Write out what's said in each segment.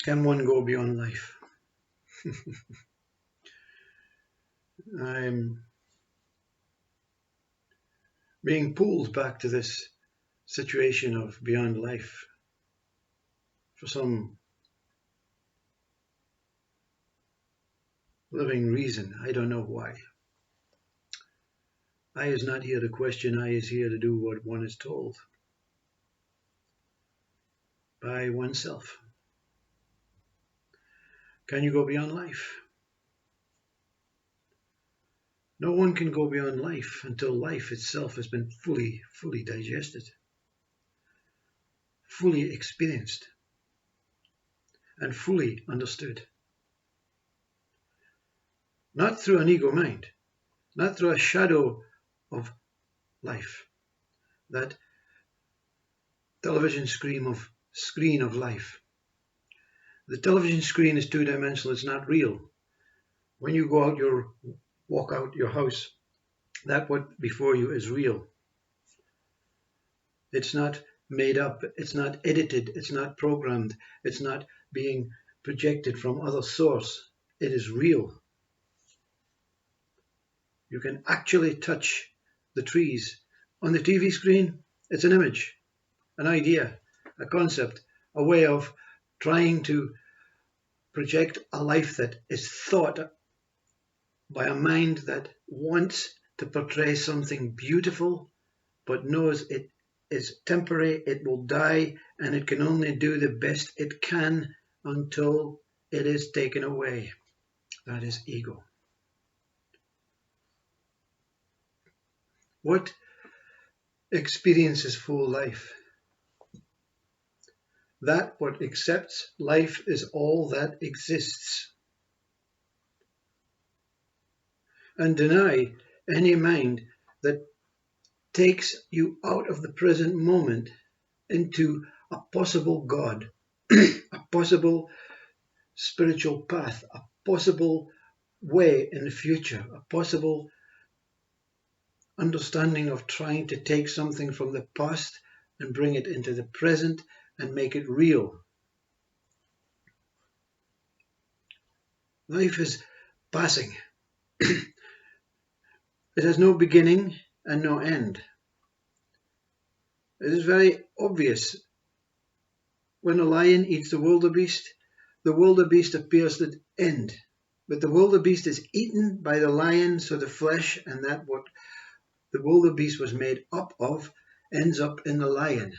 Can one go beyond life? I'm being pulled back to this situation of beyond life for some living reason. I don't know why. I is not here to question, I is here to do what one is told by oneself. Can you go beyond life? No one can go beyond life until life itself has been fully digested, fully experienced, and fully understood. Not through an ego mind, not through a shadow of life, that television screen of life. The television screen is two-dimensional, it's not real. When you go out walk out your house, that what before you is real. It's not made up, it's not edited, it's not programmed, it's not being projected from other source. It is real. You can actually touch the trees. On the TV screen, it's an image, an idea, a concept, a way of trying to project a life that is thought by a mind that wants to portray something beautiful but knows it is temporary, it will die, and it can only do the best it can until it is taken away. That is ego. What experiences full life? That what accepts life is all that exists, and deny any mind that takes you out of the present moment into a possible God, a possible spiritual path, a possible way in the future, a possible understanding of trying to take something from the past and bring it into the present and make it real. Life is passing. It has no beginning and no end. It is very obvious. When a lion eats the wildebeest appears to end. But the wildebeest is eaten by the lion, so the flesh and that what the wildebeest was made up of ends up in the lion.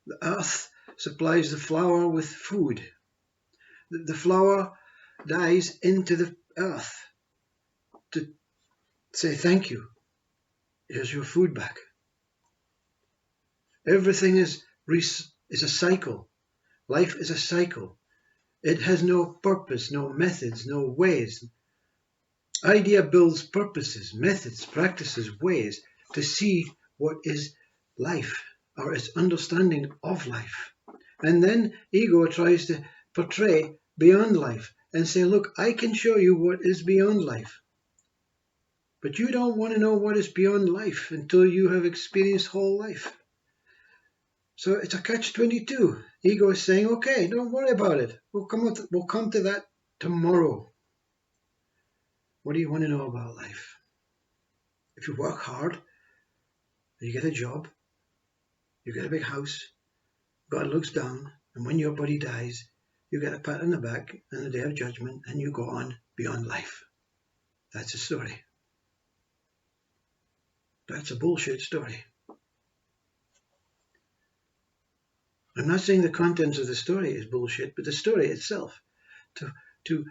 The earth supplies the flower with food. The flower dies into the earth to say thank you. Here's your food back. Everything is a cycle. Life is a cycle. It has no purpose, no methods, no ways. Idea builds purposes, methods, practices, ways to see what is life, or its understanding of life. And then ego tries to portray beyond life and say, look, I can show you what is beyond life. But you don't want to know what is beyond life until you have experienced whole life. So it's a catch-22. Ego is saying, okay, don't worry about it. We'll come to that tomorrow. What do you want to know about life? If you work hard, you get a job, you get a big house, God looks down, and when your body dies, you get a pat on the back and the day of judgment, and you go on beyond life. That's a story. That's a bullshit story. I'm not saying the contents of the story is bullshit, but the story itself. To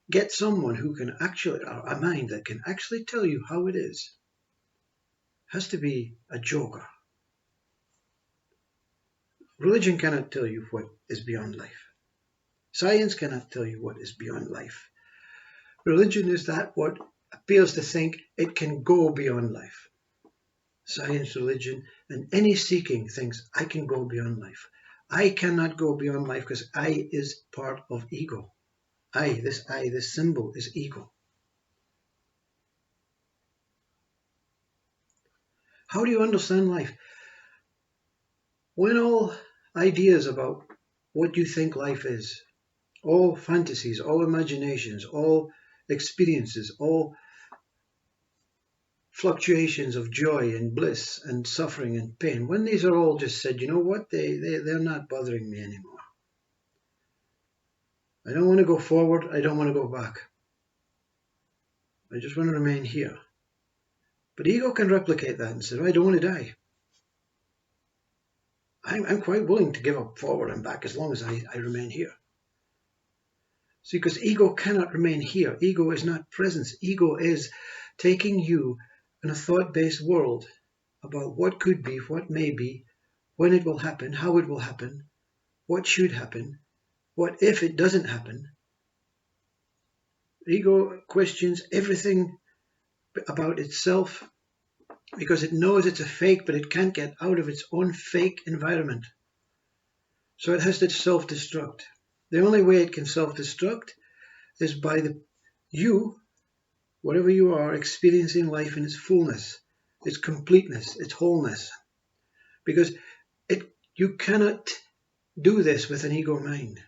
get someone who can actually, or a mind that can actually tell you how it is, has to be a joker. Religion cannot tell you what is beyond life. Science cannot tell you what is beyond life. Religion is that what appears to think it can go beyond life. Science, religion, and any seeking thinks I can go beyond life. I cannot go beyond life because I is part of ego. This symbol is ego. How do you understand life? When all ideas about what you think life is, all fantasies, all imaginations, all experiences, all fluctuations of joy and bliss and suffering and pain, when these are all just said, you know what, they're not bothering me anymore. I don't want to go forward. I don't want to go back. I just want to remain here. But ego can replicate that and say, I don't want to die. I'm quite willing to give up forward and back as long as I remain here. See, because ego cannot remain here. Ego is not presence. Ego is taking you in a thought-based world about what could be, what may be, when it will happen, how it will happen, what should happen, what if it doesn't happen. Ego questions everything about itself because it knows it's a fake, but it can't get out of its own fake environment. So it has to self-destruct. The only way it can self-destruct is by you, whatever you are, experiencing life in its fullness, its completeness, its wholeness. Because you cannot do this with an ego mind.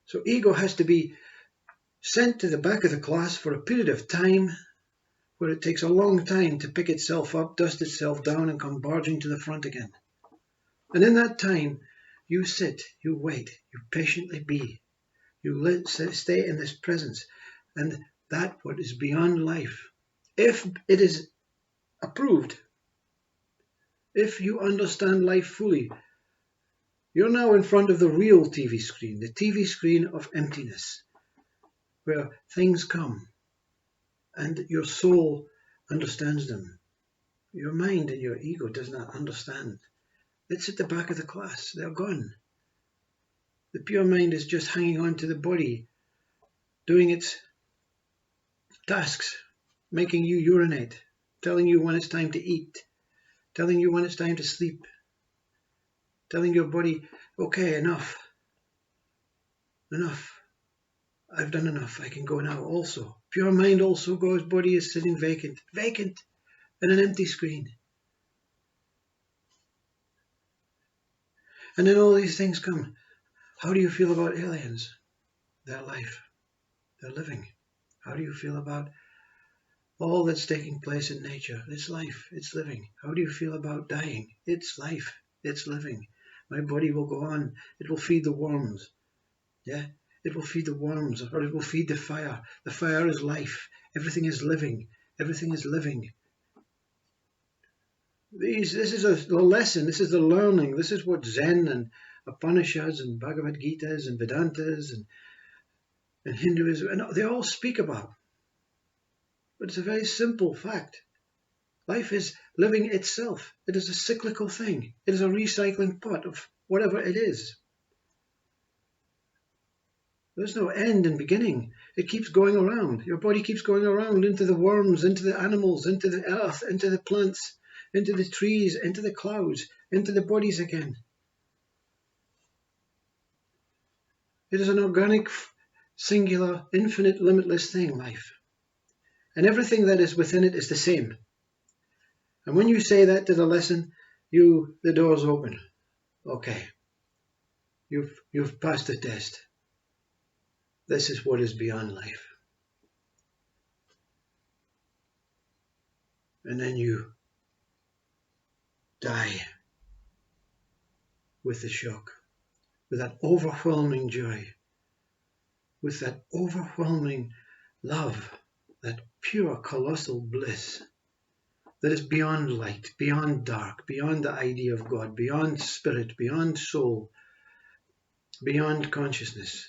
So ego has to be sent to the back of the class for a period of time where it takes a long time to pick itself up, dust itself down, and come barging to the front again. And in that time, you sit, you wait, you patiently be. You stay in this presence. And that what is beyond life, if it is approved, if you understand life fully, you're now in front of the real TV screen, the TV screen of emptiness, where things come and your soul understands them. Your mind and your ego does not understand. It's at the back of the class. They're gone. The pure mind is just hanging on to the body, doing its tasks, making you urinate, telling you when it's time to eat, telling you when it's time to sleep, telling your body, okay, enough, I've done enough, I can go now also. Pure mind also goes, body is sitting vacant in an empty screen. And then all these things come. How do you feel about aliens? Their life, their living. How do you feel about all that's taking place in nature? It's life, it's living. How do you feel about dying? It's life, it's living. My body will go on. It will feed the worms. Yeah, it will feed the worms, or it will feed the fire. The fire is life. Everything is living. Everything is living. This is the lesson. This is the learning. This is what Zen and Upanishads and Bhagavad Gitas and Vedantas and Hinduism, and they all speak about. But it's a very simple fact. Life is living itself. It is a cyclical thing. It is a recycling pot of whatever it is. There's no end and beginning. It keeps going around. Your body keeps going around into the worms, into the animals, into the earth, into the plants, into the trees, into the clouds, into the bodies again. It is an organic, singular, infinite, limitless thing, life. And everything that is within it is the same. And when you say that to the lesson, the door's open. Okay. You've passed the test. This is what is beyond life. And then you die with the shock, with that overwhelming joy, with that overwhelming love, that pure colossal bliss that is beyond light, beyond dark, beyond the idea of God, beyond spirit, beyond soul, beyond consciousness.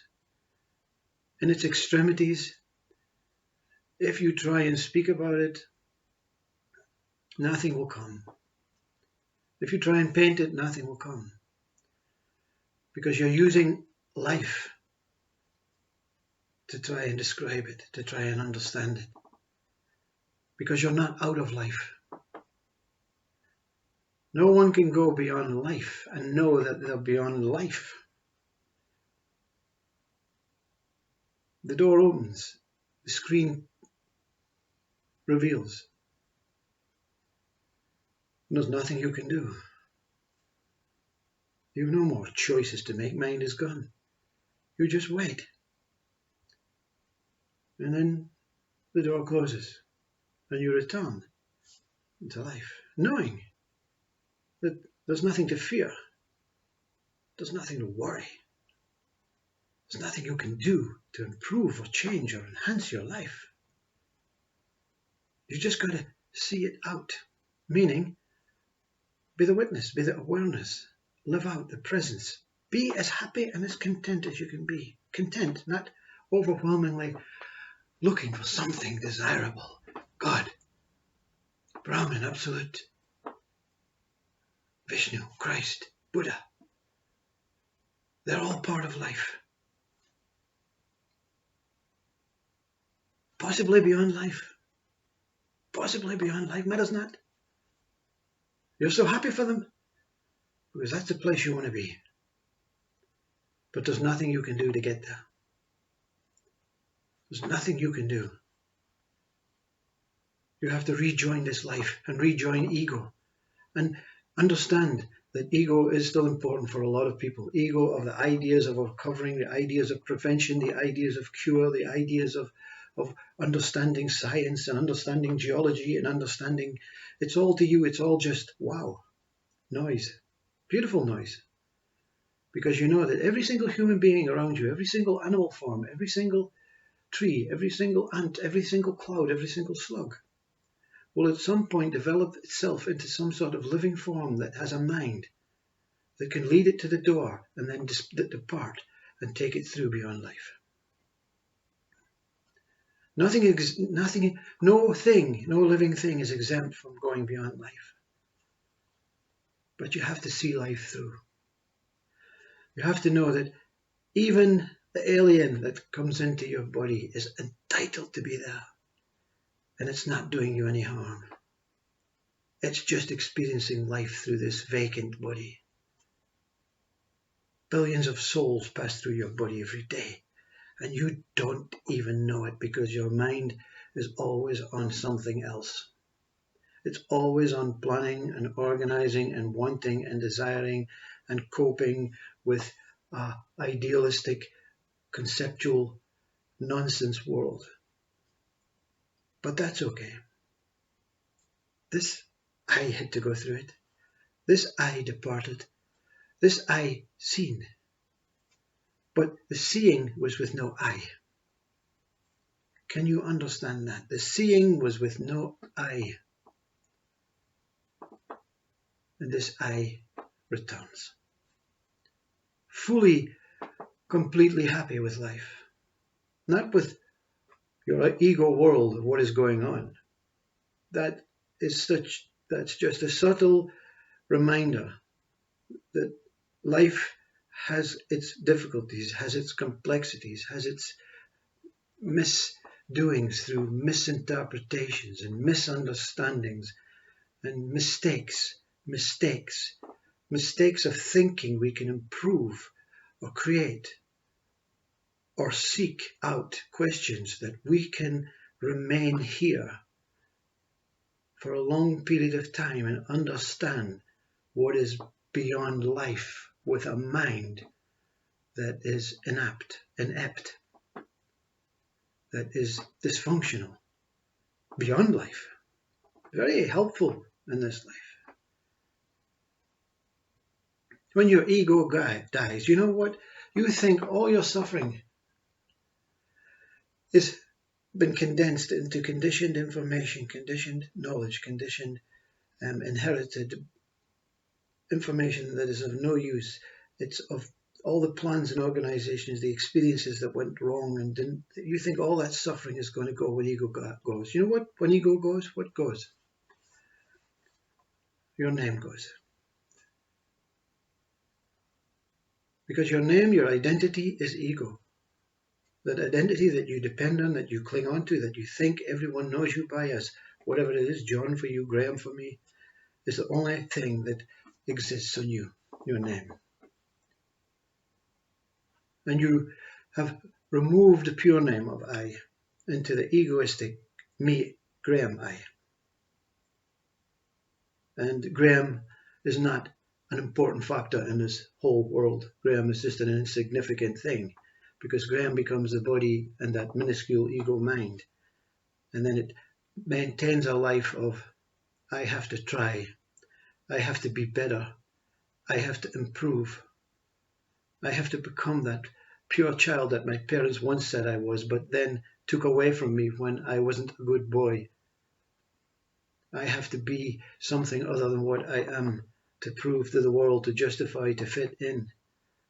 In its extremities, if you try and speak about it, nothing will come. If you try and paint it, nothing will come. Because you're using life to try and describe it, to try and understand it. Because you're not out of life. No one can go beyond life and know that they're beyond life. The door opens, the screen reveals. And there's nothing you can do. You've no more choices to make. Mind is gone. You just wait. And then the door closes and you return into life, knowing that there's nothing to fear. There's nothing to worry. There's nothing you can do to improve or change or enhance your life. You just got to see it out. Meaning, be the witness, be the awareness, live out the presence. Be as happy and as content as you can be. Content, not overwhelmingly looking for something desirable. God, Brahman, Absolute, Vishnu, Christ, Buddha. They're all part of life. Possibly beyond life. Possibly beyond life matters not. You're so happy for them because that's the place you want to be. But there's nothing you can do to get there. There's nothing you can do. You have to rejoin this life and rejoin ego and understand that ego is still important for a lot of people. Ego of the ideas of recovering, the ideas of prevention, the ideas of cure, the ideas of understanding science and understanding geology and understanding. It's all to you. It's all just, wow, noise, beautiful noise. Because you know that every single human being around you, every single animal form, every single tree, every single ant, every single cloud, every single slug will at some point develop itself into some sort of living form that has a mind that can lead it to the door and then depart and take it through beyond life. No living thing is exempt from going beyond life. But you have to see life through. You have to know that even the alien that comes into your body is entitled to be there. And it's not doing you any harm. It's just experiencing life through this vacant body. Billions of souls pass through your body every day. And you don't even know it because your mind is always on something else. It's always on planning and organizing and wanting and desiring and coping with an idealistic, conceptual, nonsense world. But that's okay. This I had to go through it. This I departed. This I seen. But the seeing was with no I. Can you understand that? The seeing was with no I. And this I returns. Fully, completely happy with life. Not with your ego world of what is going on. That's just a subtle reminder that life has its difficulties, has its complexities, has its misdoings through misinterpretations and misunderstandings and mistakes of thinking we can improve or create or seek out questions that we can remain here for a long period of time and understand what is beyond life with a mind that is inept, that is dysfunctional, beyond life. Very helpful in this life. When your ego dies, you know what? You think all your suffering has been condensed into conditioned information, conditioned knowledge, conditioned inherited information that is of no use. It's of all the plans and organizations, the experiences that went wrong and didn't. You think all that suffering is going to go when ego goes. You know what? When ego goes, what goes? Your name goes. Because your name, your identity is ego. That identity that you depend on, that you cling on to, that you think everyone knows you by as whatever it is, John for you, Graham for me, is the only thing that exists on you, your name. And you have removed the pure name of I into the egoistic me, Graham I. And Graham is not an important factor in this whole world. Graham is just an insignificant thing, because Graham becomes the body and that minuscule ego mind. And then it maintains a life of, I have to try, I have to be better, I have to improve, I have to become that pure child that my parents once said I was, but then took away from me when I wasn't a good boy. I have to be something other than what I am to prove to the world, to justify, to fit in.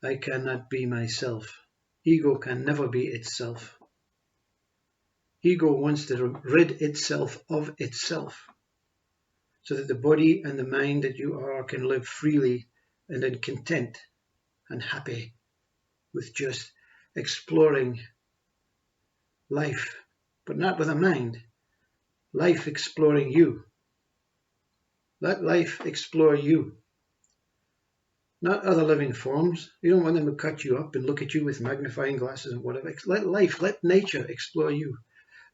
I cannot be myself. Ego can never be itself. Ego wants to rid itself of itself, so that the body and the mind that you are can live freely and in content and happy with just exploring life, but not with a mind. Life exploring you. Let life explore you, not other living forms. You don't want them to cut you up and look at you with magnifying glasses and whatever. Let life, let nature explore you.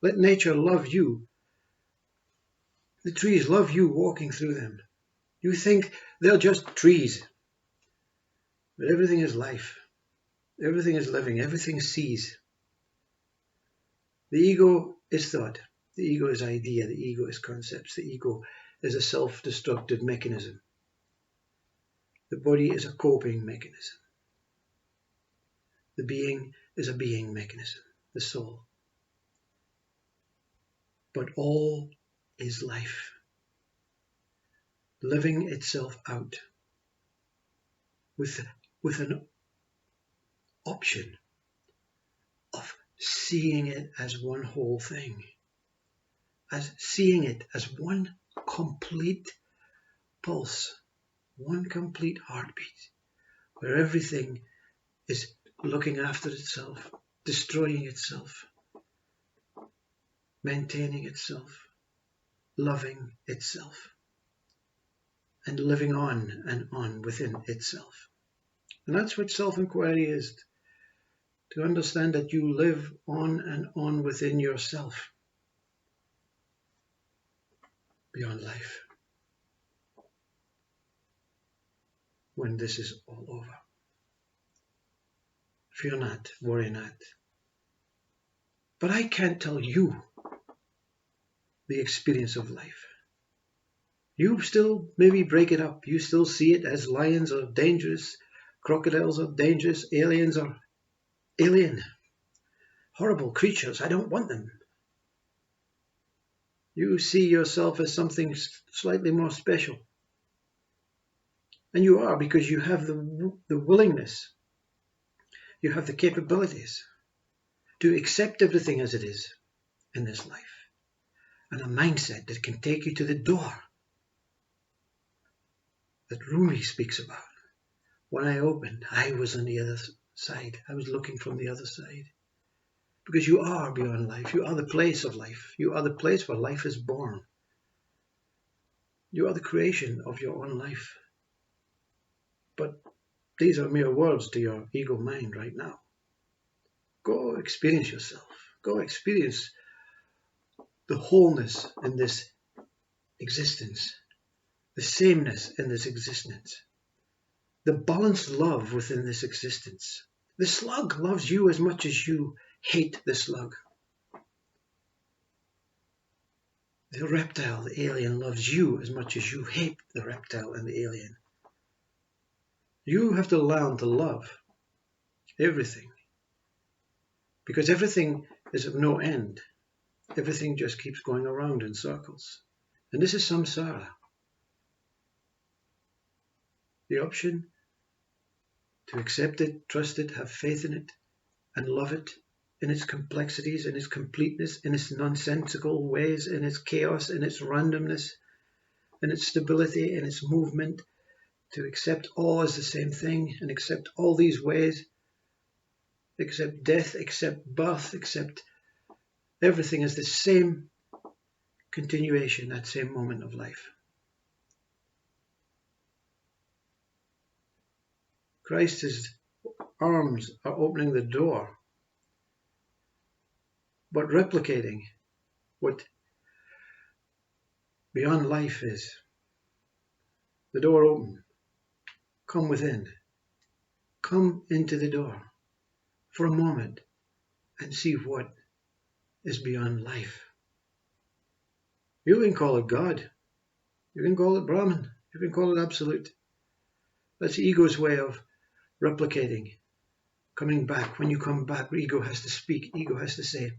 Let nature love you. The trees love you walking through them. You think they're just trees, but everything is life. Everything is living. Everything sees. The ego is thought. The ego is idea. The ego is concepts. The ego is a self-destructive mechanism. The body is a coping mechanism. The being is a being mechanism, the soul. But all is life, living itself out with an option of seeing it as one whole thing, as seeing it as one complete pulse, one complete heartbeat, where everything is looking after itself, destroying itself, maintaining itself, loving itself, and living on and on within itself. And that's what self-inquiry is, to understand that you live on and on within yourself, beyond life, when this is all over. Fear not, worry not. But I can't tell you the experience of life. You still maybe break it up. You still see it as lions are dangerous, crocodiles are dangerous, aliens are alien, horrible creatures. I don't want them. You see yourself as something slightly more special. And you are, because you have the willingness, you have the capabilities to accept everything as it is in this life. And a mindset that can take you to the door that Rumi speaks about. When I opened, I was on the other side. I was looking from the other side. Because you are beyond life. You are the place of life. You are the place where life is born. You are the creation of your own life. But these are mere words to your ego mind right now. Go experience yourself. Go experience the wholeness in this existence. The sameness in this existence. The balanced love within this existence. The slug loves you as much as you hate the slug. The reptile, the alien, loves you as much as you hate the reptile and the alien. You have to learn to love everything, because everything is of no end. Everything just keeps going around in circles. And this is samsara. The option to accept it, trust it, have faith in it, and love it in its complexities, in its completeness, in its nonsensical ways, in its chaos, in its randomness, in its stability, in its movement, to accept all as the same thing and accept all these ways, accept death, accept birth, accept everything as the same continuation, that same moment of life. Christ's arms are opening the door, but replicating what beyond life is. The door open. come within. Come into the door for a moment and see what is beyond life. You can call it God. You can call it Brahman. You can call it Absolute. That's ego's way of replicating, coming back. When you come back, ego has to speak. Ego has to say,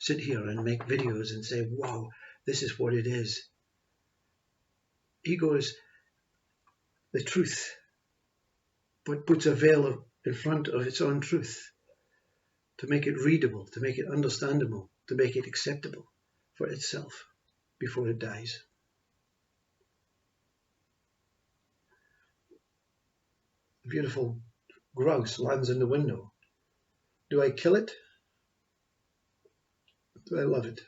sit here and make videos and say, wow, this is what it is. Ego is the truth, but puts a veil in front of its own truth to make it readable, to make it understandable, to make it acceptable for itself before it dies. A beautiful grouse lands in the window. Do I kill it? Do I love it?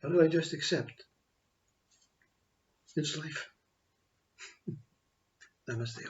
Or do I just accept its life? Namaste.